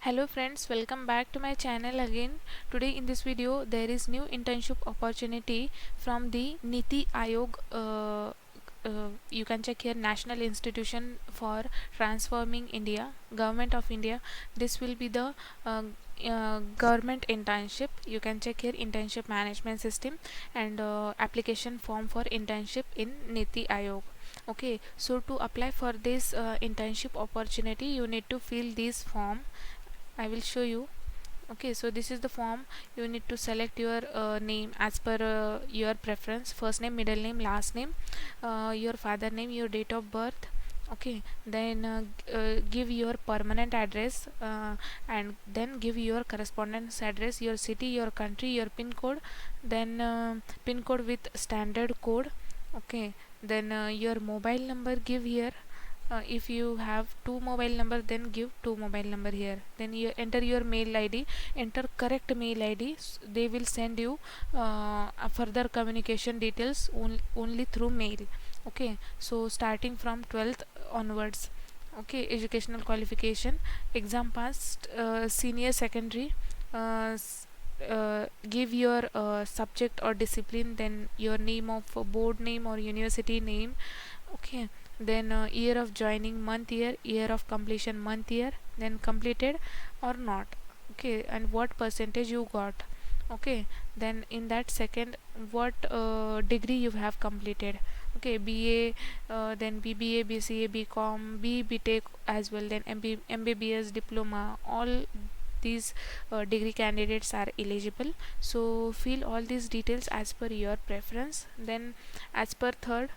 Hello friends, welcome back to my channel again. Today in this video there is new internship opportunity from the Niti Aayog. You can check here, National Institution for Transforming India, Government of India. This will be the government internship. You can check here, internship management system and application form for internship in Niti Aayog. Okay, so to apply for this internship opportunity you need to fill this form. I will show you. Okay, so this is the form. You need to select your name as per your preference: first name, middle name, last name, your father name, your date of birth. Okay, then give your permanent address, and then give your correspondence address, your city, your country, your pin code, then pin code with standard code. Okay, then your mobile number give here. If you have two mobile number, then give two mobile number here. Then you enter your mail id, enter correct mail id. They will send you further communication details only through mail. Okay, so starting from 12th onwards. Okay, educational qualification, exam passed, senior secondary. Give your subject or discipline, then your name of board name or university name. Okay, then year of joining, month, year of completion, month, year, then completed or not. Okay, and what percentage you got. Okay, then in that second, what degree you have completed. Okay, BA, then BBA, BCA, BCom, BTech as well, then MBBS, diploma. All these degree candidates are eligible. So fill all these details as per your preference. Then as per third,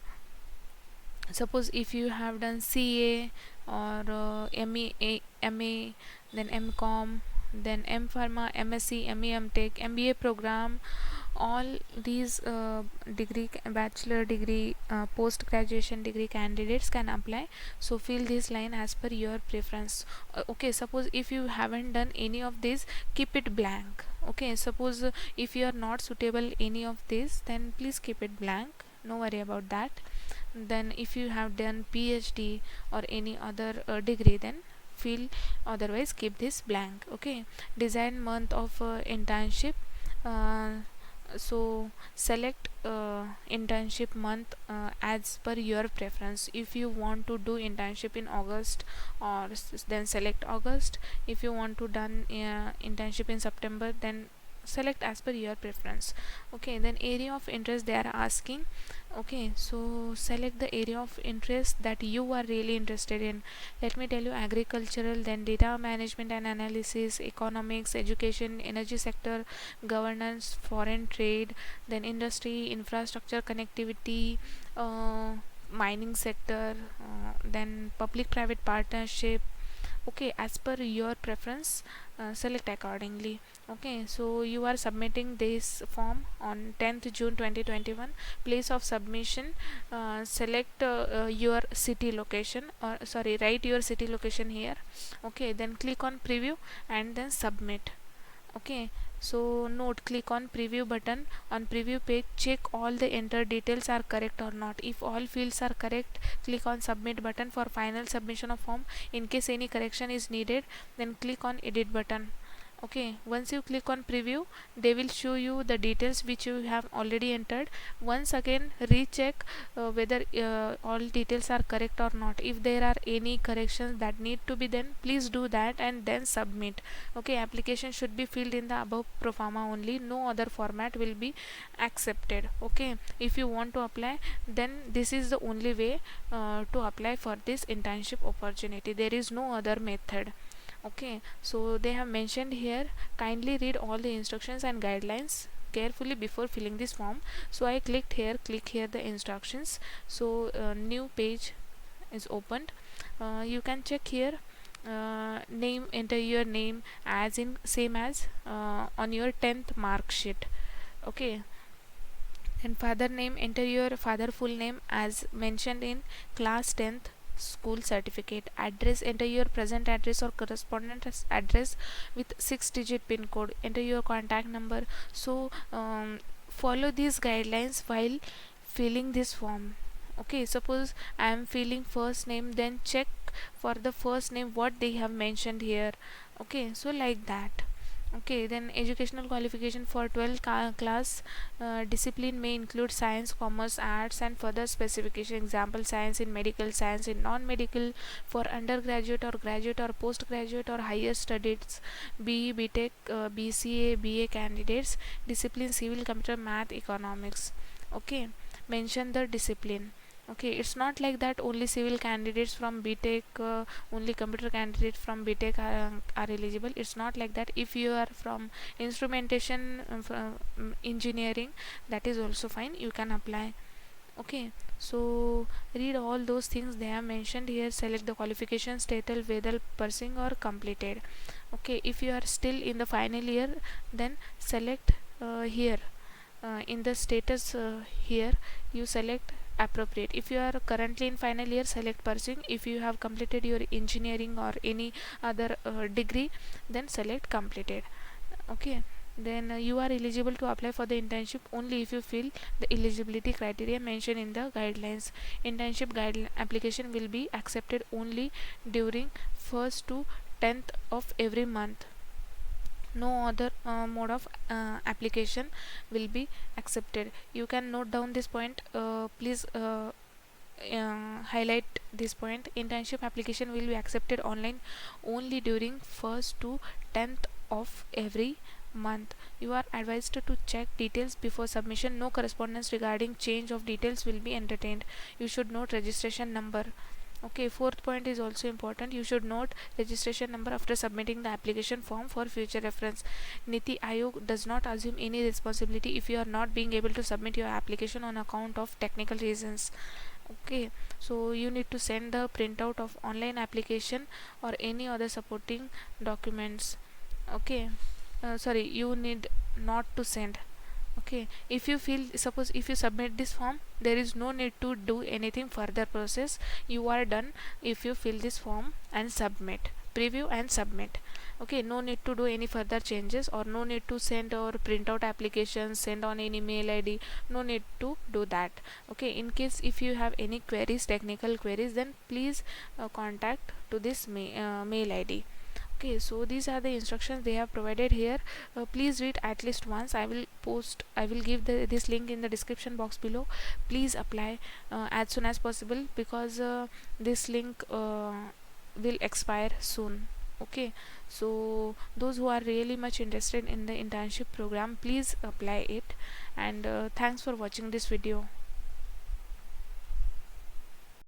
suppose if you have done CA or MA, then MCom, then M Pharma, MSc, ME, MTech, MBA program, all these bachelor degree, post graduation degree candidates can apply. So fill this line as per your preference. Okay, suppose if you haven't done any of this, keep it blank. Okay, suppose if you are not suitable any of this, then please keep it blank, no worry about that. Then if you have done PhD or any other degree, then fill, otherwise keep this blank. Okay, design month of internship. uh, so select internship month as per your preference. If you want to do internship in August, or then select August. If you want to done internship in September, then select as per your preference. Okay, then area of interest they are asking. Okay, so select the area of interest that you are really interested in. Let me tell you, agricultural, then data management and analysis, economics, education, energy sector, governance, foreign trade, then industry, infrastructure, connectivity, mining sector, then public private partnership. Okay, as per your preference, select accordingly. Okay, so you are submitting this form on 10th June 2021. Place of submission, select your city location, or sorry, write your city location here. Okay, then click on preview and then submit. Okay, so note, click on preview button. On preview page, check all the entered details are correct or not. If all fields are correct, click on submit button for final submission of form. In case any correction is needed, then click on edit button. Okay, once you click on preview, they will show you the details which you have already entered. Once again recheck whether all details are correct or not. If there are any corrections that need to be done, please do that and then submit. Okay, application should be filled in the above proforma only, no other format will be accepted. Okay, if you want to apply, then this is the only way to apply for this internship opportunity. There is no other method. Okay, so they have mentioned here, kindly read all the instructions and guidelines carefully before filling this form. So I clicked here, click here the instructions. So new page is opened. You can check here, name, enter your name as in same as on your 10th mark sheet. Okay, and father name, enter your father full name as mentioned in class 10th school certificate. Address, enter your present address or correspondent address with 6-digit pin code. Enter your contact number. So follow these guidelines while filling this form. Okay, suppose I am filling first name, then check for the first name what they have mentioned here. Okay, so like that. Okay, then educational qualification for 12th class discipline may include science, commerce, arts, and further specification. Example: science in medical, science in non-medical. For undergraduate or graduate or postgraduate or higher studies, BE, BTech, BCA, BA candidates, discipline civil, computer, math, economics. Okay, mention the discipline. Okay, it's not like that only civil candidates from BTech, only computer candidates from BTech are eligible. It's not like that. If you are from instrumentation, from engineering, that is also fine, you can apply. Okay, so read all those things they have mentioned here. Select the qualification status, whether pursuing or completed. Okay, if you are still in the final year, then select here in the status here you select appropriate. If you are currently in final year, select pursuing. If you have completed your engineering or any other degree, then select completed. Okay, then you are eligible to apply for the internship only if you fill the eligibility criteria mentioned in the guidelines. Internship guideline application will be accepted only during 1st to 10th of every month. No other mode of application will be accepted. You can note down this point. Please highlight this point. Internship application will be accepted online only during 1st to 10th of every month. You are advised to check details before submission. No correspondence regarding change of details will be entertained. You should note registration number. Okay, fourth point is also important. You should note registration number after submitting the application form for future reference. Niti Aayog does not assume any responsibility if you are not being able to submit your application on account of technical reasons. Okay, so you need to send the printout of online application or any other supporting documents. Okay, sorry, you need not to send. Okay, if you feel, suppose if you submit this form, there is no need to do anything further process. You are done if you fill this form and submit, preview and submit. Okay, no need to do any further changes, or no need to send or print out applications, send on any mail ID. No need to do that. Okay, in case if you have any queries, technical queries, then please contact to this mail ID. Okay, so these are the instructions they have provided here. Please read at least once. I will give this link in the description box below. Please apply as soon as possible, because this link will expire soon. Okay, so those who are really much interested in the internship program, please apply it. And thanks for watching this video.